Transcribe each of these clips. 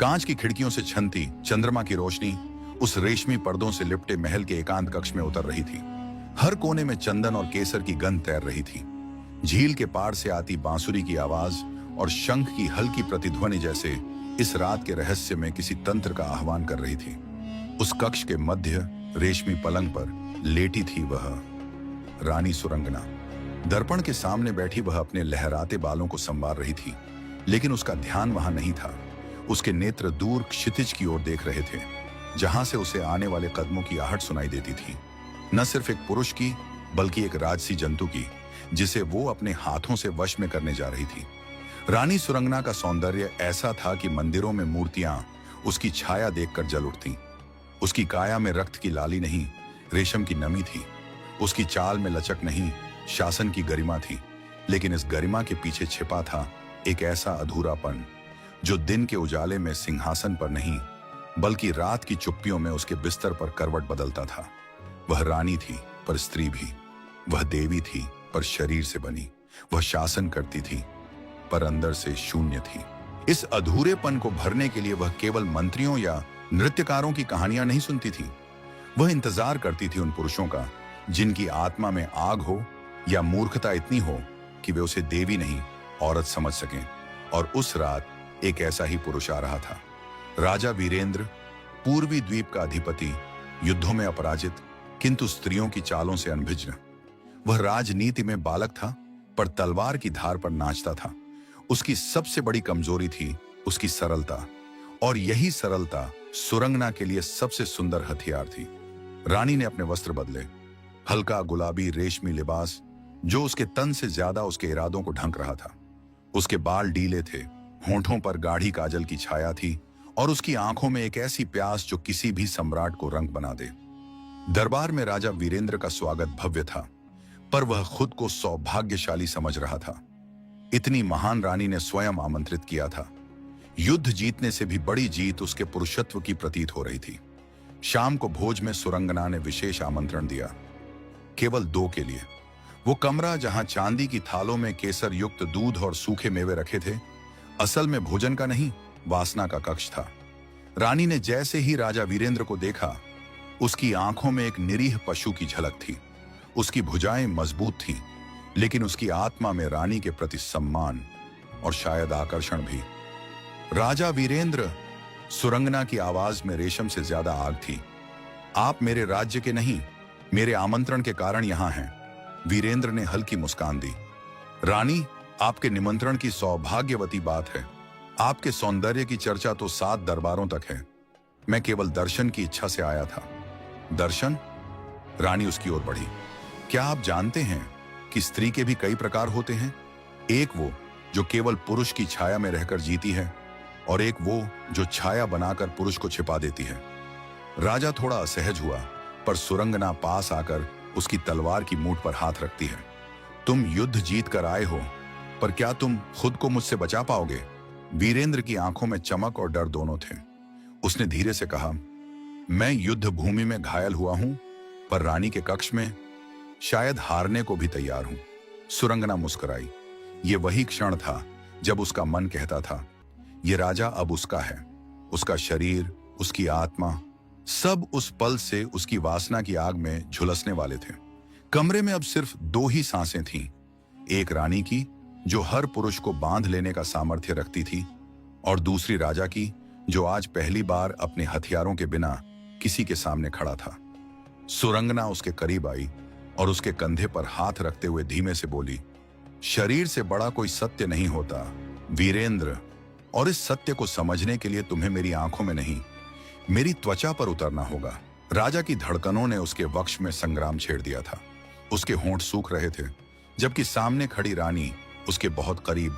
कांच की खिड़कियों से छनती चंद्रमा की रोशनी उस रेशमी पर्दों से लिपटे महल के एकांत कक्ष में उतर रही थी। हर कोने में चंदन और केसर की गंध तैर रही थी। झील के पार से आती बांसुरी की आवाज और शंख की हल्की प्रतिध्वनि जैसे इस रात के रहस्य में किसी तंत्र का आह्वान कर रही थी। उस कक्ष के मध्य रेशमी पलंग पर लेटी थी वह रानी सुरंगना। दर्पण के सामने बैठी वह अपने लहराते बालों को संवार रही थी, लेकिन उसका ध्यान वहां नहीं था। उसके नेत्र दूर क्षितिज की ओर देख रहे थे, जहां से उसे आने वाले कदमों की आहट सुनाई देती थी। न सिर्फ एक पुरुष की, बल्कि एक राजसी जंतु की, जिसे वो अपने हाथों से वश में करने जा रही थी। रानी सुरंगना का सौंदर्य ऐसा था कि मंदिरों में मूर्तियां उसकी छाया देखकर जल उठती। उसकी काया में रक्त की लाली नहीं, रेशम की नमी थी। उसकी चाल में लचक नहीं, शासन की गरिमा थी। लेकिन इस गरिमा के पीछे छिपा था एक ऐसा अधूरापन जो दिन के उजाले में सिंहासन पर नहीं, बल्कि रात की चुप्पियों में उसके बिस्तर पर करवट बदलता था। वह रानी थी पर स्त्री भी। वह देवी थी पर शरीर से बनी। वह शासन करती थी पर अंदर से शून्य थी। इस अधूरेपन को भरने के लिए वह केवल मंत्रियों या नृत्यकारों की कहानियां नहीं सुनती थी। वह इंतजार करती थी उन पुरुषों का जिनकी आत्मा में आग हो या मूर्खता इतनी हो कि वे उसे देवी नहीं औरत समझ सकें। और उस रात एक ऐसा ही पुरुष आ रहा था। राजा वीरेंद्र, पूर्वी द्वीप का अधिपति, युद्धों में अपराजित किंतु स्त्रियों की चालों से अनभिज्ञ। वह राजनीति में बालक था पर तलवार की धार पर नाचता था। उसकी सबसे बड़ी कमजोरी थी उसकी सरलता, और यही सरलता सुरंगना के लिए सबसे सुंदर हथियार थी। रानी ने अपने वस्त्र बदले। हल्का गुलाबी रेशमी लिबास जो उसके तन से ज्यादा उसके इरादों को ढंक रहा था। उसके बाल ढीले थे, होंठों पर गाढ़ी काजल की छाया थी, और उसकी आंखों में एक ऐसी प्यास जो किसी भी सम्राट को रंग बना दे। दरबार में राजा वीरेंद्र का स्वागत भव्य था, पर वह खुद को सौभाग्यशाली समझ रहा था। इतनी महान रानी ने स्वयं आमंत्रित किया था। युद्ध जीतने से भी बड़ी जीत उसके पुरुषत्व की प्रतीत हो रही थी। शाम को भोज में सुरंगना ने विशेष आमंत्रण दिया, केवल 2 के लिए। वो कमरा जहां चांदी की थालों में केसर युक्त दूध और सूखे मेवे रखे थे, असल में भोजन का नहीं, वासना का कक्ष था। रानी ने जैसे ही राजा वीरेंद्र को देखा, उसकी आंखों में एक निरीह पशु की झलक थी। उसकी भुजाएं मजबूत थीं, लेकिन उसकी आत्मा में रानी के प्रति सम्मान और शायद आकर्षण भी। राजा वीरेंद्र, सुरंगना की आवाज में रेशम से ज्यादा आग थी। आप मेरे राज्य के नहीं, मेरे आमंत्रण के कारण यहां हैं। वीरेंद्र ने हल्की मुस्कान दी। रानी, आपके निमंत्रण की सौभाग्यवती बात है। आपके सौंदर्य की चर्चा तो 7 दरबारों तक है। मैं केवल दर्शन की इच्छा से आया था। दर्शन? रानी उसकी ओर बढ़ी। क्या आप जानते हैं कि स्त्री के भी कई प्रकार होते हैं? एक वो जो केवल पुरुष की छाया में रहकर जीती है, और एक वो जो छाया बनाकर पुरुष को छिपा देती है। राजा थोड़ा असहज हुआ, पर सुरंगना पास आकर उसकी तलवार की मूठ पर हाथ रखती है। तुम युद्ध जीत कर आए हो, पर क्या तुम खुद को मुझसे बचा पाओगे? वीरेंद्र की आंखों में चमक और डर दोनों थे। उसने धीरे से कहा, मैं युद्ध भूमि में घायल हुआ हूं, पर रानी के कक्ष में शायद हारने को भी तैयार हूं। सुरंगना मुस्कुराई। ये वही क्षण था जब उसका मन कहता था, ये राजा अब उसका है। उसका शरीर, उसकी आत्मा, सब उस पल से उसकी वासना की आग में झुलसने वाले थे। कमरे में अब सिर्फ 2 ही सांसें थीं, एक रानी की जो हर पुरुष को बांध लेने का सामर्थ्य रखती थी, और दूसरी राजा की जो आज पहली बार अपने हथियारों के बिना किसी के सामने खड़ा था। सुरंगना उसके करीब आई और उसके कंधे पर हाथ रखते हुए धीमे से बोली, शरीर से बड़ा कोई सत्य नहीं होता वीरेंद्र, और इस सत्य को समझने के लिए तुम्हें मेरी आंखों में नहीं, मेरी त्वचा पर उतरना होगा। राजा की धड़कनों ने उसके वक्ष में संग्राम छेड़ दिया था। उसके होंठ सूख रहे थे, जबकि सामने खड़ी रानी उसके बहुत करीब,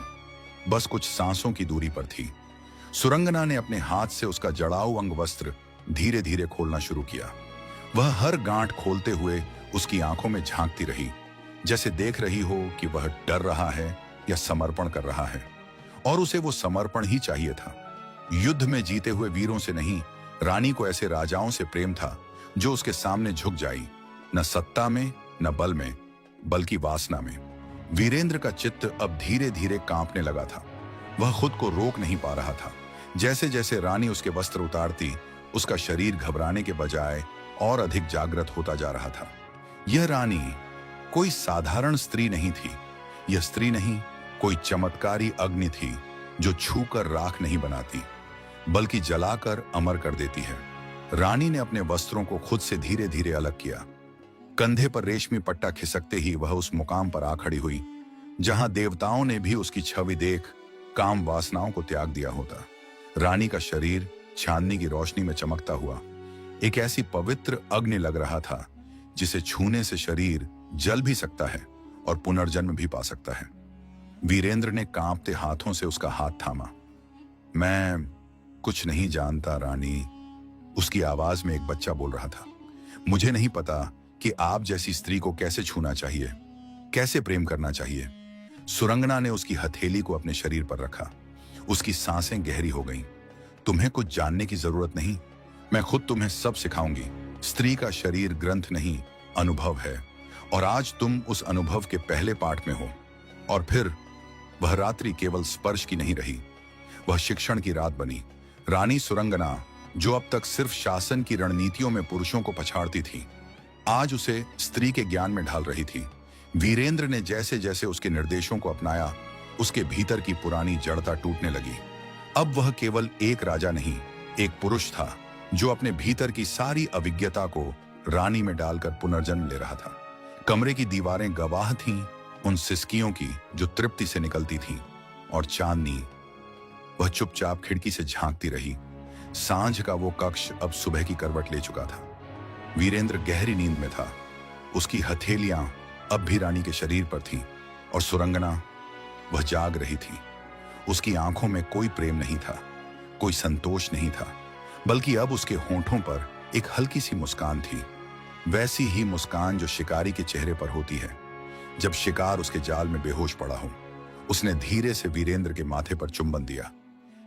बस कुछ सांसों की दूरी पर थी। सुरंगना ने अपने हाथ से उसका जड़ाऊ अंग वस्त्र धीरे धीरे खोलना शुरू किया। वह हर गांठ खोलते हुए उसकी आंखों में झांकती रही, जैसे देख रही हो कि वह डर रहा है या समर्पण कर रहा है। और उसे वो समर्पण ही चाहिए था। युद्ध में जीते हुए वीरों से नहीं, रानी को ऐसे राजाओं से प्रेम था जो उसके सामने झुक जाई, न सत्ता में न बल में, बल्कि वासना में। वीरेंद्र का चित्त अब धीरे धीरे कांपने लगा था। वह खुद को रोक नहीं पा रहा था, जैसे जैसे रानी उसके वस्त्र उतारती, उसका शरीर घबराने के बजाय और अधिक जागृत होता जा रहा था। यह रानी कोई साधारण स्त्री नहीं थी। यह स्त्री नहीं, कोई चमत्कारी अग्नि थी जो छूकर राख नहीं बनाती, बल्कि जलाकर अमर कर देती है। रानी ने अपने वस्त्रों को खुद से धीरे धीरे अलग किया। कंधे पर रेशमी पट्टा खिसकते ही वह उस मुकाम पर आ खड़ी हुई जहां देवताओं ने भी उसकी छवि देख काम वासनाओं को त्याग दिया होता। रानी का शरीर चांदनी की रोशनी में चमकता हुआ एक ऐसी पवित्र अग्नि लग रहा था जिसे छूने से शरीर जल भी सकता है और पुनर्जन्म भी पा सकता है। वीरेंद्र ने कांपते हाथों से उसका हाथ थामा। मैं कुछ नहीं जानता रानी, उसकी आवाज में एक बच्चा बोल रहा था। मुझे नहीं पता कि आप जैसी स्त्री को कैसे छूना चाहिए, कैसे प्रेम करना चाहिए। सुरंगना ने उसकी हथेली को अपने शरीर पर रखा। उसकी सांसें गहरी हो गईं। तुम्हें कुछ जानने की जरूरत नहीं, मैं खुद तुम्हें सब सिखाऊंगी। स्त्री का शरीर ग्रंथ नहीं, अनुभव है, और आज तुम उस अनुभव के पहले पाठ में हो। और फिर वह रात्रि केवल स्पर्श की नहीं रही, वह शिक्षण की रात बनी। रानी सुरंगना, जो अब तक सिर्फ शासन की रणनीतियों में पुरुषों को पछाड़ती थी, आज उसे स्त्री के ज्ञान में ढाल रही थी। वीरेंद्र ने जैसे जैसे उसके निर्देशों को अपनाया, उसके भीतर की पुरानी जड़ता टूटने लगी। अब वह केवल एक राजा नहीं, एक पुरुष था जो अपने भीतर की सारी अविज्ञता को रानी में डालकर पुनर्जन्म ले रहा था। कमरे की दीवारें गवाह थीं उन सिसकियों की जो तृप्ति से निकलती थीं, और चांदनी, वह चुपचाप खिड़की से झांकती रही। सांझ का वो कक्ष अब सुबह की करवट ले चुका था। वीरेंद्र गहरी नींद में था। उसकी हथेलियां अब भी रानी के शरीर पर थीं, और सुरंगना, वह जाग रही थी। उसकी आंखों में कोई प्रेम नहीं था, कोई संतोष नहीं था, बल्कि अब उसके होंठों पर एक हल्की सी मुस्कान थी। वैसी ही मुस्कान जो शिकारी के चेहरे पर होती है जब शिकार उसके जाल में बेहोश पड़ा हो। उसने धीरे से वीरेंद्र के माथे पर चुंबन दिया,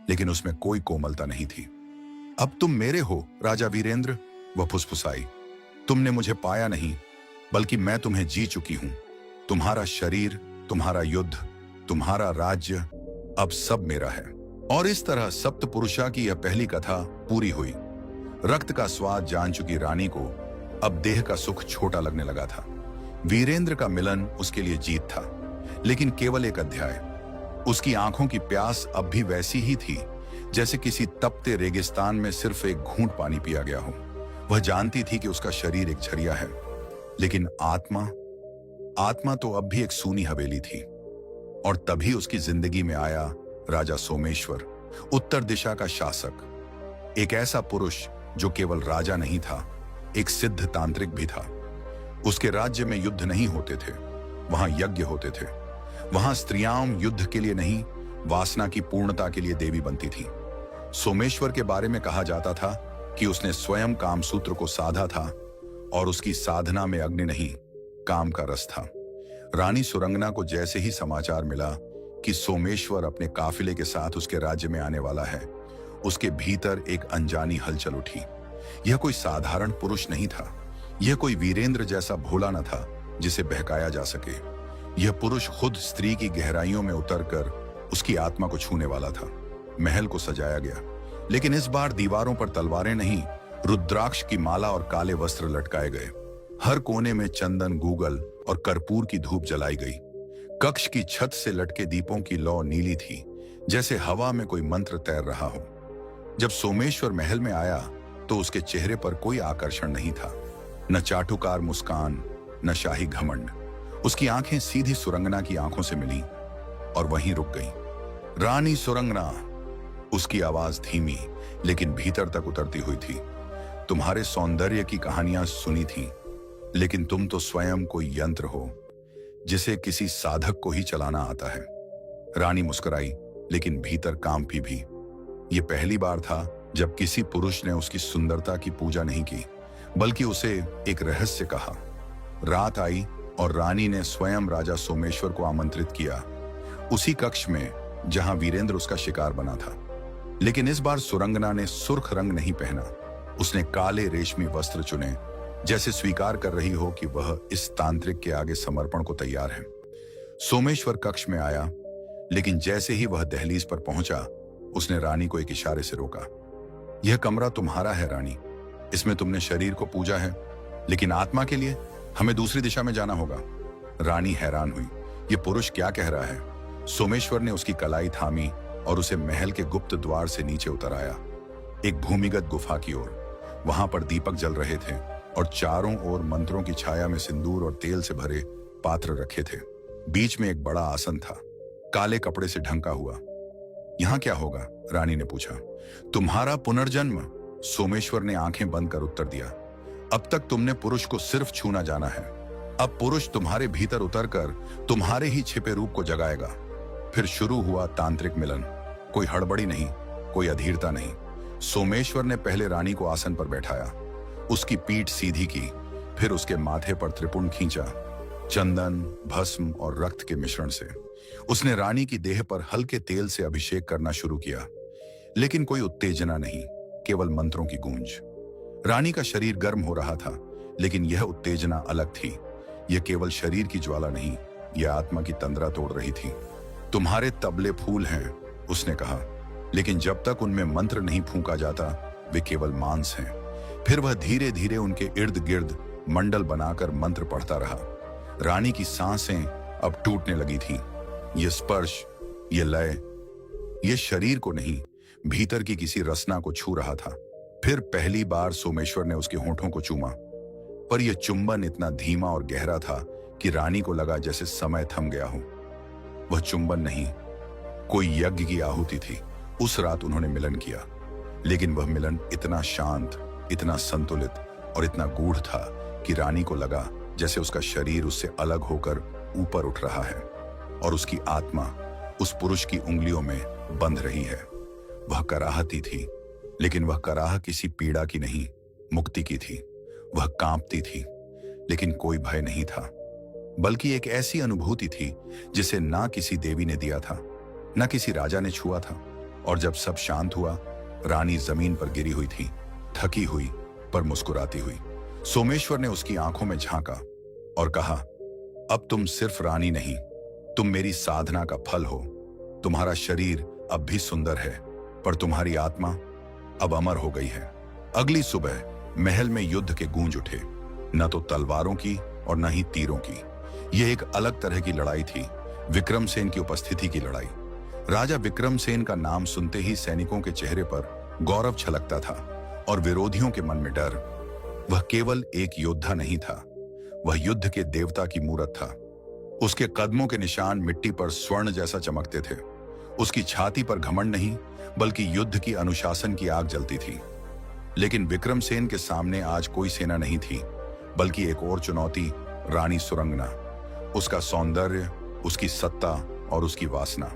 लेकिन उसमें कोई कोमलता नहीं थी। अब तुम मेरे हो राजा वीरेंद्र, वह फुसफुसाई। तुमने मुझे पाया नहीं, बल्कि मैं तुम्हें जी चुकी हूं। तुम्हारा शरीर, तुम्हारा युद्ध, तुम्हारा राज्य, अब सब मेरा है। और इस तरह सप्तपुरुषा की यह पहली कथा पूरी हुई। रक्त का स्वाद जान चुकी रानी को अब देह का सुख छोटा लगने लगा था। वीरेंद्र का मिलन उसके लिए जीत था, लेकिन केवल एक अध्याय। उसकी आंखों की प्यास अब भी वैसी ही थी जैसे किसी तपते रेगिस्तान में सिर्फ एक घूंट पानी पिया गया हो। वह जानती थी कि उसका शरीर एक झरिया है, लेकिन आत्मा तो अब भी एक सूनी हवेली थी। और तभी उसकी जिंदगी में आया राजा सोमेश्वर, उत्तर दिशा का शासक। एक ऐसा पुरुष जो केवल राजा नहीं था, एक सिद्ध तांत्रिक भी था। उसके राज्य में युद्ध नहीं होते थे, वहां यज्ञ होते थे। वहां स्त्रियां युद्ध के लिए नहीं, वासना की पूर्णता के लिए देवी बनती थी। सोमेश्वर के बारे में कहा जाता था कि उसने स्वयं कामसूत्र को साधा था, और उसकी साधना में अग्नि नहीं, काम का रस था। रानी सुरंगना को जैसे ही समाचार मिला कि सोमेश्वर अपने काफिले के साथ उसके राज्य में आने वाला है, उसके भीतर एक अनजानी हलचल उठी। यह कोई साधारण पुरुष नहीं था, यह कोई वीरेंद्र जैसा भोला न था जिसे बहकाया जा सके। यह पुरुष खुद स्त्री की गहराइयों में उतरकर उसकी आत्मा को छूने वाला था। महल को सजाया गया, लेकिन इस बार दीवारों पर तलवारें नहीं, रुद्राक्ष की माला और काले वस्त्र लटकाए गए। हर कोने में चंदन, गूगल और कर्पूर की धूप जलाई गई। कक्ष की छत से लटके दीपों की लौ नीली थी, जैसे हवा में कोई मंत्र तैर रहा हो। जब सोमेश्वर महल में आया तो उसके चेहरे पर कोई आकर्षण नहीं था, न चाटुकार मुस्कान, न शाही घमंड। उसकी आंखें सीधी सुरंगना की आंखों से मिली और वहीं रुक गईं। रानी सुरंगना, उसकी आवाज धीमी लेकिन भीतर तक उतरती हुई थी। तुम्हारे सौंदर्य की कहानियां सुनी थी, लेकिन तुम तो स्वयं कोई यंत्र हो जिसे किसी साधक को ही चलाना आता है। रानी मुस्कुराई, लेकिन भीतर कांपी भी। यह पहली बार था जब किसी पुरुष ने उसकी सुंदरता की पूजा नहीं की, बल्कि उसे एक रहस्य कहा। रात आई और रानी ने स्वयं राजा सोमेश्वर को आमंत्रित किया, उसी कक्ष में जहां वीरेंद्र उसका शिकार बना था। लेकिन इस बार सुरंगना ने सुर्ख रंग नहीं पहना, उसने काले रेशमी वस्त्र चुने, जैसे स्वीकार कर रही हो कि वह इस तांत्रिक के आगे समर्पण को तैयार है। सोमेश्वर कक्ष में आया, लेकिन जैसे ही वह दहलीज पर पहुंचा, उसने रानी को एक इशारे से रोका। यह कमरा तुम्हारा है रानी, इसमें तुमने शरीर को पूजा है, लेकिन आत्मा के लिए हमें दूसरी दिशा में जाना होगा। रानी हैरान हुई, यह पुरुष क्या कह रहा है? सोमेश्वर ने उसकी कलाई थामी और उसे महल के गुप्त द्वार से नीचे उतर आया, एक भूमिगत गुफा की ओर। वहां पर दीपक जल रहे थे और चारों ओर मंत्रों की छाया में सिंदूर और तेल से भरे पात्र रखे थे। बीच में एक बड़ा आसन था, काले कपड़े से ढंका हुआ। यहां क्या होगा? रानी ने पूछा। तुम्हारा पुनर्जन्म, सोमेश्वर ने आंखें बंद कर उत्तर दिया। अब तक तुमने पुरुष को सिर्फ छूना जाना है, अब पुरुष तुम्हारे भीतर उतरकर तुम्हारे ही छिपे रूप को जगाएगा। फिर शुरू हुआ तांत्रिक मिलन। कोई हड़बड़ी नहीं, कोई अधीरता नहीं। सोमेश्वर ने पहले रानी को आसन पर बैठाया, उसकी पीठ सीधी की, फिर उसके माथे पर त्रिपुंड खींचा। चंदन, भस्म और रक्त के मिश्रण से उसने रानी की देह पर हल्के तेल से अभिषेक करना शुरू किया, लेकिन कोई उत्तेजना नहीं, केवल मंत्रों की गूंज। रानी का शरीर गर्म हो रहा था, लेकिन यह उत्तेजना अलग थी। यह केवल शरीर की ज्वाला नहीं, यह आत्मा की तंद्रा तोड़ रही थी। तुम्हारे तबले फूल हैं, उसने कहा, लेकिन जब तक उनमें मंत्र नहीं फूंका जाता वे केवल मांस हैं। फिर वह धीरे धीरे उनके इर्द गिर्द मंडल बनाकर मंत्र पढ़ता रहा। रानी की सांसें अब टूटने लगी थीं। यह स्पर्श, यह लय, यह शरीर को नहीं, भीतर की किसी रसना को छू रहा था। फिर पहली बार सोमेश्वर ने उसके होठों को चूमा, पर यह चुंबन इतना धीमा और गहरा था कि रानी को लगा जैसे समय थम गया हो। वह चुंबन नहीं, कोई यज्ञ की आहुति थी। उस रात उन्होंने मिलन किया, लेकिन वह मिलन इतना शांत, इतना संतुलित और इतना गूढ़ था कि रानी को लगा जैसे उसका शरीर उससे अलग होकर ऊपर उठ रहा है और उसकी आत्मा उस पुरुष की उंगलियों में बंध रही है। वह कराहती थी, लेकिन वह कराह किसी पीड़ा की नहीं, मुक्ति की थी। वह कांपती थी, लेकिन कोई भय नहीं था, बल्कि एक ऐसी अनुभूति थी जिसे ना किसी देवी ने दिया था, ना किसी राजा ने छुआ था। और जब सब शांत हुआ, रानी जमीन पर गिरी हुई थी, थकी हुई पर मुस्कुराती हुई। सोमेश्वर ने उसकी आंखों में झांका और कहा, अब तुम सिर्फ रानी नहीं, तुम मेरी साधना का फल हो। तुम्हारा शरीर अब भी सुंदर है, पर तुम्हारी आत्मा अब अमर हो गई है। अगली सुबह महल में युद्ध के गूंज उठे, न तो तलवारों की और न ही तीरों की। यह एक अलग तरह की लड़ाई थी, विक्रमसेन की उपस्थिति की लड़ाई। राजा विक्रमसेन का नाम सुनते ही सैनिकों के चेहरे पर गौरव छलकता था और विरोधियों के मन में डर। वह केवल एक योद्धा नहीं था, वह युद्ध के देवता की मूरत था। उसके कदमों के निशान मिट्टी पर स्वर्ण जैसा चमकते थे। उसकी छाती पर घमंड नहीं, बल्कि युद्ध की अनुशासन की आग जलती थी। लेकिन विक्रमसेन के सामने आज कोई सेना नहीं थी, बल्कि एक और चुनौती, रानी सुरंगना। उसका सौंदर्य, उसकी सत्ता और उसकी वासना,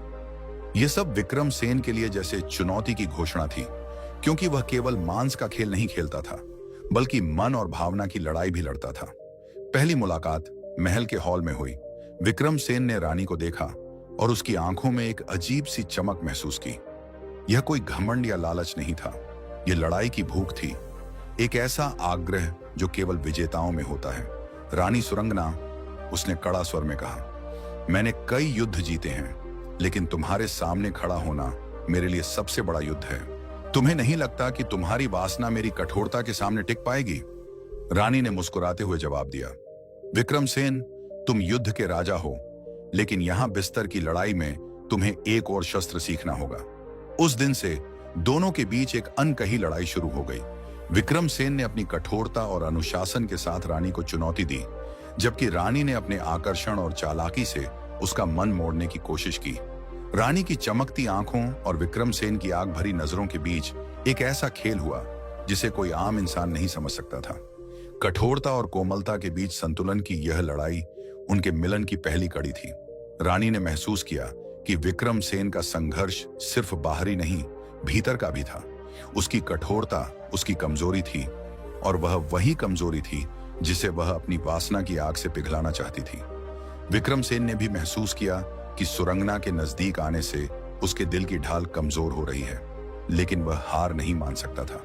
यह सब विक्रमसेन के लिए जैसे चुनौती की घोषणा थी, क्योंकि वह केवल मांस का खेल नहीं खेलता था, बल्कि मन और भावना की लड़ाई भी लड़ता था। पहली मुलाकात महल के हॉल में हुई। विक्रमसेन ने रानी को देखा और उसकी आंखों में एक अजीब सी चमक महसूस की। यह कोई घमंड या लालच नहीं था, यह लड़ाई की भूख थी, एक ऐसा आग्रह जो केवल विजेताओं में होता है। रानी सुरंगना, उसने कड़ा स्वर में कहा, मैंने कई युद्ध जीते हैं, लेकिन तुम्हारे सामने खड़ा होना मेरे लिए सबसे बड़ा युद्ध है। तुम्हें नहीं लगता कि तुम्हारी वासना मेरी कठोरता के सामने टिक पाएगी? रानी ने मुस्कुराते हुए जवाब दिया, विक्रमसेन, तुम युद्ध के राजा हो, लेकिन यहां बिस्तर की लड़ाई में तुम्हें एक और शस्त्र सीखना होगा। उस दिन से दोनों के बीच एक अनकही लड़ाई शुरू हो गई। विक्रमसेन ने अपनी कठोरता और अनुशासन के साथ रानी को चुनौती दी, जबकि रानी ने अपने आकर्षण और चालाकी से उसका मन मोड़ने की कोशिश की। रानी की चमकती आंखों और विक्रमसेन की आग भरी नजरों के बीच एक ऐसा खेल हुआ जिसे कोई आम इंसान नहीं समझ सकता था। कठोरता और कोमलता के बीच संतुलन की यह लड़ाई उनके मिलन की पहली कड़ी थी। रानी ने महसूस किया कि विक्रमसेन का संघर्ष सिर्फ बाहरी नहीं, भीतर का भी था। उसकी कठोरता उसकी कमजोरी थी, और वह वही कमजोरी थी जिसे वह अपनी वासना की आग से पिघलाना चाहती थी। विक्रमसेन ने भी महसूस किया कि सुरंगना के नजदीक आने से उसके दिल की ढाल कमजोर हो रही है, लेकिन वह हार नहीं मान सकता था,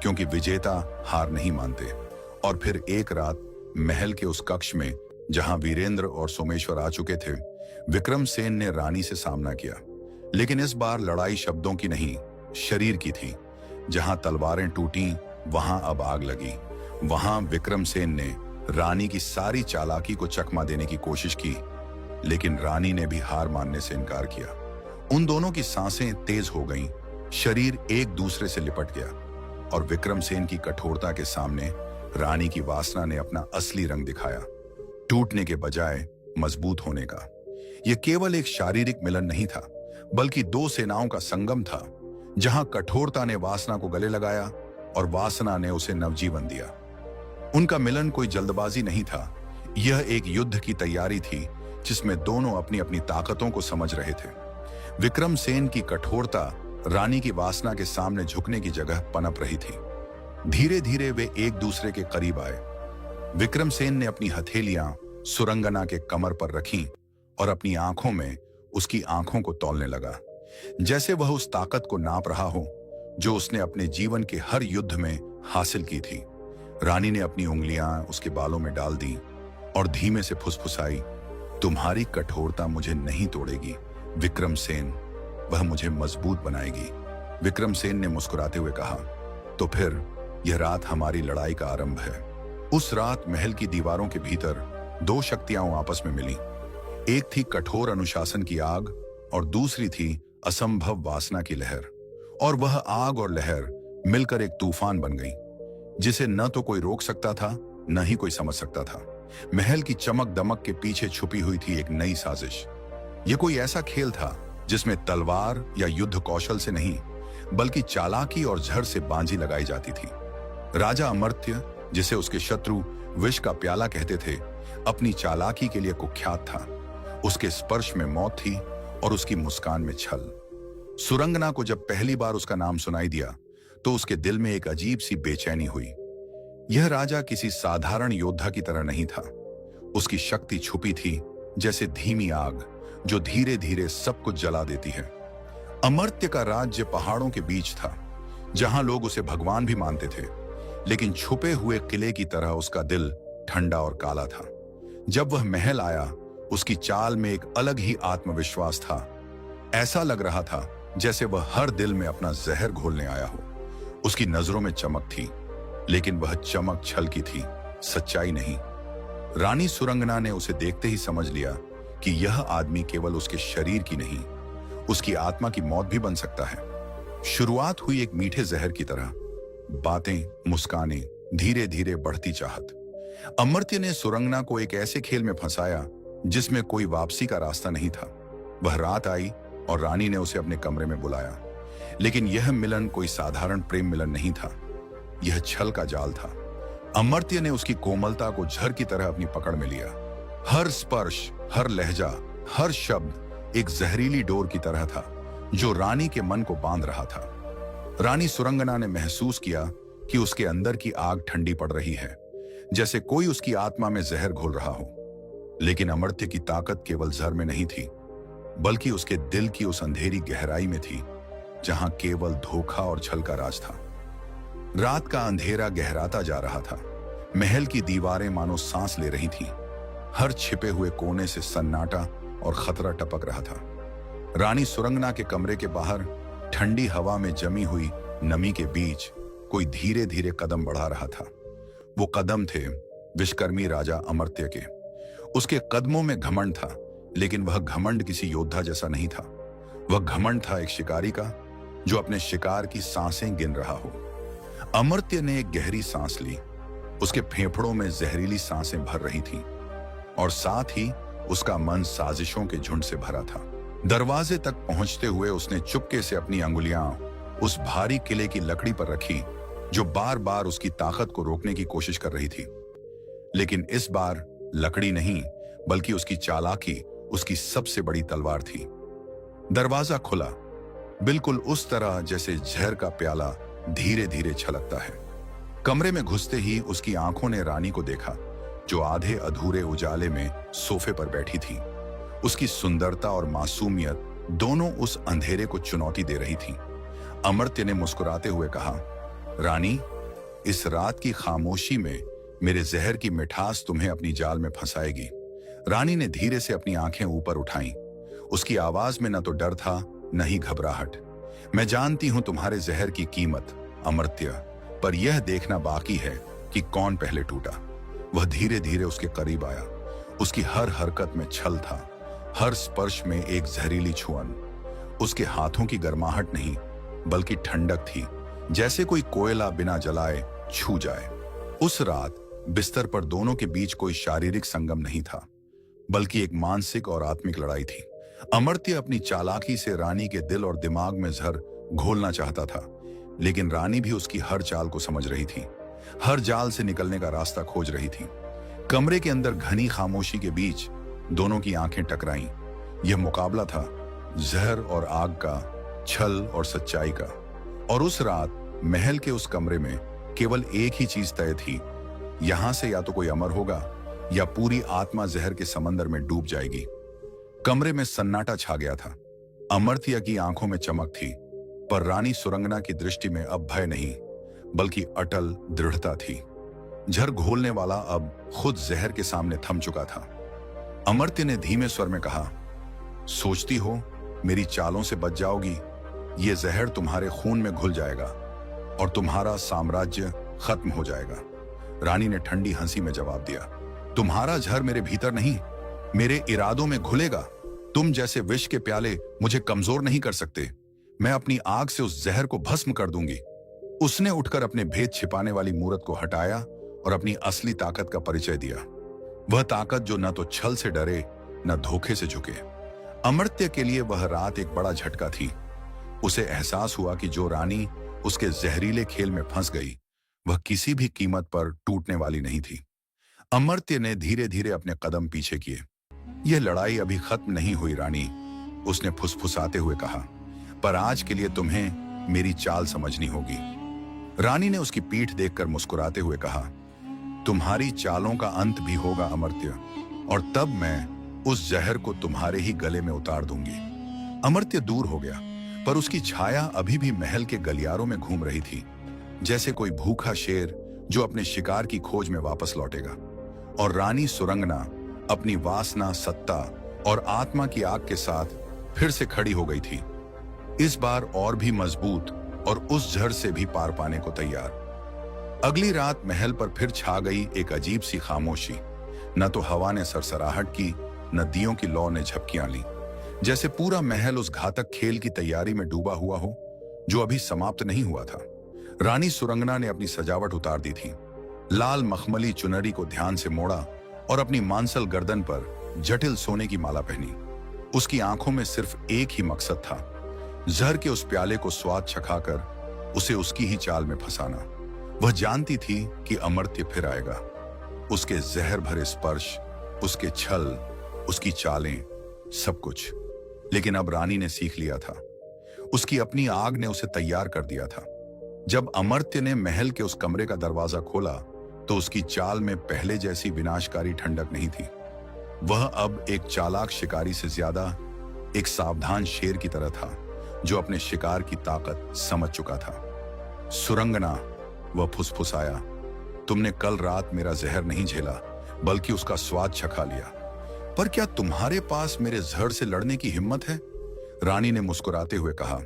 क्योंकि विजेता हार नहीं मानते। और फिर एक रात महल के उस कक्ष में जहां वीरेंद्र और सोमेश्वर आ चुके थे, विक्रमसेन ने रानी से सामना किया। लेकिन इस बार लड़ाई शब्दों की नहीं, शरीर की थी। जहां तलवारें टूटी, वहां अब आग लगी। वहां विक्रमसेन ने रानी की सारी चालाकी को चकमा देने की कोशिश की, लेकिन रानी ने भी हार मानने से इनकार किया। उन दोनों की सांसें तेज हो गईं, शरीर एक दूसरे से लिपट गया और विक्रमसेन की कठोरता के सामने रानी की वासना ने अपना असली रंग दिखाया, टूटने के बजाय मजबूत होने का। यह केवल एक शारीरिक मिलन नहीं था, बल्कि दो सेनाओं का संगम था, जहां कठोरता ने वासना को गले लगाया और वासना ने उसे नवजीवन दिया। उनका मिलन कोई जल्दबाजी नहीं था, यह एक युद्ध की तैयारी थी जिसमें दोनों अपनी अपनी ताकतों को समझ रहे थे। विक्रमसेन की कठोरता रानी की वासना के सामने झुकने की जगह पनप रही थी। धीरे धीरे वे एक दूसरे के करीब आए। विक्रमसेन ने अपनी हथेलियां सुरंगना के कमर पर रखीं और अपनी आंखों में उसकी आंखों को तौलने लगा, जैसे वह उस ताकत को नाप रहा हो जो उसने अपने जीवन के हर युद्ध में हासिल की थी। रानी ने अपनी उंगलियां उसके बालों में डाल दी और धीमे से फुसफुसाई, तुम्हारी कठोरता मुझे नहीं तोड़ेगी विक्रमसेन, वह मुझे मजबूत बनाएगी। विक्रमसेन ने मुस्कुराते हुए कहा, तो फिर यह रात हमारी लड़ाई का आरंभ है। उस रात महल की दीवारों के भीतर दो शक्तियां आपस में मिली। एक थी कठोर अनुशासन की आग और दूसरी थी असंभव वासना की लहर। और वह आग और लहर मिलकर एक तूफान बन गई, जिसे न तो कोई रोक सकता था, न ही कोई समझ सकता था। महल की चमक दमक के पीछे छुपी हुई थी एक नई साजिश। यह कोई ऐसा खेल था जिसमें तलवार या युद्ध कौशल से नहीं, बल्कि चालाकी और झर से बांझी लगाई जाती थी। राजा अमर्त्य, जिसे उसके शत्रु विष का प्याला कहते थे, अपनी चालाकी के लिए कुख्यात था। उसके स्पर्श में मौत थी और उसकी मुस्कान में छल। सुरंगना को जब पहली बार उसका नाम सुनाई दिया तो उसके दिल में एक अजीब सी बेचैनी हुई। यह राजा किसी साधारण योद्धा की तरह नहीं था। उसकी शक्ति छुपी थी जैसे धीमी आग जो धीरे धीरे सब कुछ जला देती है। अमर्त्य का राज्य पहाड़ों के बीच था, जहां लोग उसे भगवान भी मानते थे, लेकिन छुपे हुए किले की तरह उसका दिल ठंडा और काला था। जब वह महल आया, उसकी चाल में एक अलग ही आत्मविश्वास था। ऐसा लग रहा था जैसे वह हर दिल में अपना जहर घोलने आया हो। उसकी नजरों में चमक थी, लेकिन वह चमक छल की थी, सच्चाई नहीं। रानी सुरंगना ने उसे देखते ही समझ लिया कि यह आदमी केवल उसके शरीर की नहीं, उसकी आत्मा की मौत भी बन सकता है। शुरुआत हुई एक मीठे जहर की तरह, बातें, मुस्कानें, धीरे धीरे बढ़ती चाहत। अमर्त्य ने सुरंगना को एक ऐसे खेल में फंसाया जिसमें कोई वापसी का रास्ता नहीं था। वह रात आई और रानी ने उसे अपने कमरे में बुलाया, लेकिन यह मिलन कोई साधारण प्रेम मिलन नहीं था, यह छल का जाल था। अमर्त्य ने उसकी कोमलता को झर की तरह अपनी पकड़ में लिया। हर स्पर्श, हर लहजा, हर शब्द एक जहरीली डोर की तरह था जो रानी के मन को बांध रहा था। रानी सुरंगना ने महसूस किया कि उसके अंदर की आग ठंडी पड़ रही है, जैसे कोई उसकी आत्मा में जहर घोल रहा हो। लेकिन अमर्त्य की ताकत केवल जहर में नहीं थी, बल्कि उसके दिल की उस अंधेरी गहराई में थी जहां केवल धोखा और छल का राज था। रात का अंधेरा गहराता जा रहा था। महल की दीवारें मानो सांस ले रही थीं। हर छिपे हुए कोने से सन्नाटा और खतरा टपक रहा था। रानी सुरंगना के कमरे के बाहर ठंडी हवा में जमी हुई नमी के बीच कोई धीरे धीरे कदम बढ़ा रहा था। वो कदम थे विश्वकर्मी राजा अमर्त्य के। उसके कदमों में घमंड था, लेकिन वह घमंड किसी योद्धा जैसा नहीं था। वह घमंड था एक शिकारी का जो अपने शिकार की सांसें गिन रहा हो। अमर्त्य ने एक गहरी सांस ली। उसके फेफड़ों में जहरीली सांसें भर रही थीं और साथ ही उसका मन साजिशों के झुंड से भरा था। दरवाजे तक पहुंचते हुए उसने चुपके से अपनी अंगुलियां उस भारी किले की लकड़ी पर रखी जो बार बार उसकी ताकत को रोकने की कोशिश कर रही थी। लेकिन इस बार लकड़ी नहीं, बल्कि उसकी चालाकी उसकी सबसे बड़ी तलवार थी। दरवाजा खुला, बिल्कुल उस तरह जैसे जहर का प्याला धीरे धीरे छलकता है। कमरे में घुसते ही उसकी आंखों ने रानी को देखा, जो आधे अधूरे उजाले में सोफे पर बैठी थी। उसकी सुंदरता और मासूमियत दोनों उस अंधेरे को चुनौती दे रही थी। अमर्त्य ने मुस्कुराते हुए कहा, रानी, इस रात की खामोशी में मेरे जहर की मिठास तुम्हें अपनी जाल में फंसाएगी। रानी ने धीरे से अपनी आंखें ऊपर उठाईं। उसकी आवाज में न तो डर था, नहीं घबराहट। मैं जानती हूं तुम्हारे जहर की कीमत, अमर्त्य, पर यह देखना बाकी है कि कौन पहले टूटा। वह धीरे धीरे उसके करीब आया। उसकी हर हरकत में छल था, हर स्पर्श में एक जहरीली छुअन। उसके हाथों की गर्माहट नहीं, बल्कि ठंडक थी, जैसे कोई कोयला बिना जलाए छू जाए। उस रात बिस्तर पर दोनों के बीच कोई शारीरिक संगम नहीं था, बल्कि एक मानसिक और आत्मिक लड़ाई थी। अमर्त्य अपनी चालाकी से रानी के दिल और दिमाग में जहर घोलना चाहता था, लेकिन रानी भी उसकी हर चाल को समझ रही थी, हर जाल से निकलने का रास्ता खोज रही थी। कमरे के अंदर घनी खामोशी के बीच दोनों की आंखें टकराईं। यह मुकाबला था जहर और आग का, छल और सच्चाई का। और उस रात महल के उस कमरे में केवल एक ही चीज तय थी, यहां से या तो कोई अमर होगा या पूरी आत्मा जहर के समंदर में डूब जाएगी। कमरे में सन्नाटा छा गया था। अमर्त्य की आंखों में चमक थी, पर रानी सुरंगना की दृष्टि में अब भय नहीं, बल्कि अटल दृढ़ता थी। जहर घोलने वाला अब खुद जहर के सामने थम चुका था। अमर्त्य ने धीमे स्वर में कहा, सोचती हो मेरी चालों से बच जाओगी? ये जहर तुम्हारे खून में घुल जाएगा और तुम्हारा साम्राज्य खत्म हो जाएगा। रानी ने ठंडी हंसी में जवाब दिया, तुम्हारा जहर मेरे भीतर नहीं, मेरे इरादों में घुलेगा। तुम जैसे विष के प्याले मुझे कमजोर नहीं कर सकते। मैं अपनी आग से उस जहर को भस्म कर दूंगी। उसने उठकर अपने भेद छिपाने वाली मूरत को हटाया और अपनी असली ताकत का परिचय दिया। वह ताकत जो न तो छल से डरे न धोखे से झुके। अमर्त्य के लिए वह रात एक बड़ा झटका थी। उसे एहसास हुआ कि जो रानी उसके जहरीले खेल में फंस गई, वह किसी भी कीमत पर टूटने वाली नहीं थी। अमर्त्य ने धीरे धीरे अपने कदम पीछे किए। यह लड़ाई अभी खत्म नहीं हुई रानी, उसने फुसफुसाते हुए कहा, पर आज के लिए तुम्हें मेरी चाल समझनी होगी। रानी ने उसकी पीठ देखकर मुस्कुराते हुए कहा, तुम्हारी चालों का अंत भी होगा अमर्त्य, और तब मैं उस जहर को तुम्हारे ही गले में उतार दूंगी। अमर्त्य दूर हो गया, पर उसकी छाया अभी भी महल के गलियारों में घूम रही थी, जैसे कोई भूखा शेर जो अपने शिकार की खोज में वापस लौटेगा। और रानी सुरंगना अपनी वासना, सत्ता और आत्मा की आग के साथ फिर से खड़ी हो गई थी, इस बार और भी मजबूत और उस जहर से भी पार पाने को तैयार। अगली रात महल पर फिर छा गई एक अजीब सी खामोशी। न तो हवा ने सरसराहट की, न दियों की लौ ने झपकियां ली, जैसे पूरा महल उस घातक खेल की तैयारी में डूबा हुआ हो जो अभी समाप्त नहीं हुआ था। रानी सुरंगना ने अपनी सजावट उतार दी थी। लाल मखमली चुनरी को ध्यान से मोड़ा और अपनी मांसल गर्दन पर जटिल सोने की माला पहनी। उसकी आंखों में सिर्फ एक ही मकसद था, जहर के उस प्याले को स्वाद चखाकर उसे उसकी ही चाल में फंसाना। वह जानती थी कि अमर्त्य फिर आएगा। उसके जहर भरे स्पर्श, उसके छल, उसकी चालें, सब कुछ। लेकिन अब रानी ने सीख लिया था, उसकी अपनी आग ने उसे तैयार कर दिया था। जब अमर्त्य ने महल के उस कमरे का दरवाजा खोला तो उसकी चाल में पहले जैसी विनाशकारी ठंडक नहीं थी। वह अब एक चालाक शिकारी से ज्यादा एक सावधान शेर की तरह था, जो अपने शिकार की ताकत समझ चुका था। सुरंगना, वह फुसफुसाया, तुमने कल रात मेरा जहर नहीं झेला, बल्कि उसका स्वाद चखा लिया। पर क्या तुम्हारे पास मेरे जहर से लड़ने की हिम्मत है? रानी ने मुस्कुराते हुए कहा,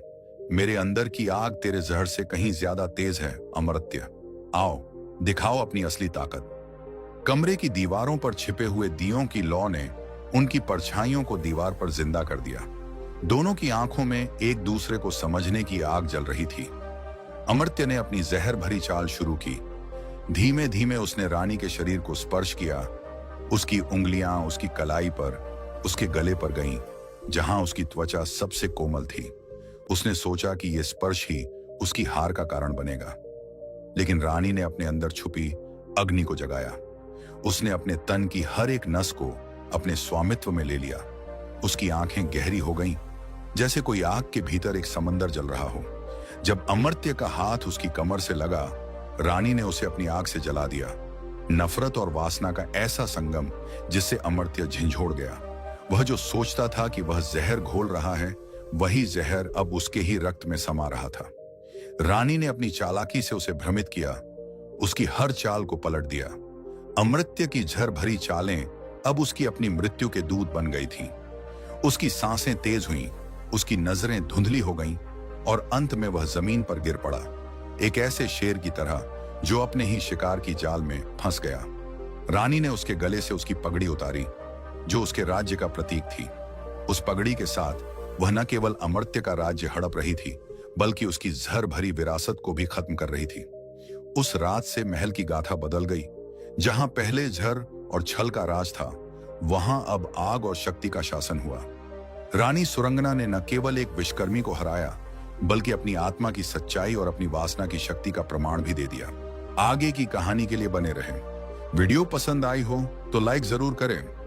मेरे अंदर की आग तेरे जहर से कहीं ज्यादा तेज है अमर्त्य। आओ, दिखाओ अपनी असली ताकत। कमरे की दीवारों पर छिपे हुए दियों की लौ ने उनकी परछाइयों को दीवार पर जिंदा कर दिया। दोनों की आंखों में एक दूसरे को समझने की आग जल रही थी। अमर्त्य ने अपनी जहर भरी चाल शुरू की। धीमे धीमे उसने रानी के शरीर को स्पर्श किया। उसकी उंगलियां उसकी कलाई पर, उसके गले पर गईं, जहां उसकी त्वचा सबसे कोमल थी। उसने सोचा कि यह स्पर्श ही उसकी हार का कारण बनेगा, लेकिन रानी ने अपने अंदर छुपी अग्नि को जगाया। उसने अपने तन की हर एक नस को अपने स्वामित्व में ले लिया। उसकी आंखें गहरी हो गईं, जैसे कोई आग के भीतर एक समंदर जल रहा हो। जब अमर्त्य का हाथ उसकी कमर से लगा, रानी ने उसे अपनी आग से जला दिया। नफरत और वासना का ऐसा संगम जिससे अमर्त्य झंझोड़ गया। वह जो सोचता था कि वह जहर घोल रहा है, वही जहर अब उसके ही रक्त में समा रहा था। रानी ने अपनी चालाकी से उसे भ्रमित किया, उसकी हर चाल को पलट दिया। अमर्त्य की जहर भरी चालें अब उसकी अपनी मृत्यु के दूत बन गई थीं। उसकी सांसें तेज हुईं, उसकी नजरें धुंधली हो गईं और अंत में वह जमीन पर गिर पड़ा, एक ऐसे शेर की तरह जो अपने ही शिकार की जाल में फंस गया। रानी ने उसके गले से उसकी पगड़ी उतारी जो उसके राज्य का प्रतीक थी। उस पगड़ी के साथ वह न केवल अमर्त्य का राज्य हड़प रही थी, बल्कि उसकी जहर भरी विरासत को भी खत्म कर रही थी। उस रात से महल की गाथा बदल गई। जहां पहले जहर और छल का राज था, वहां अब आग और शक्ति का शासन हुआ। रानी सुरंगना ने न केवल एक विश्वकर्मी को हराया, बल्कि अपनी आत्मा की सच्चाई और अपनी वासना की शक्ति का प्रमाण भी दे दिया। आगे की कहानी के लिए बने रहें। वीडियो पसंद आई हो तो लाइक जरूर करें।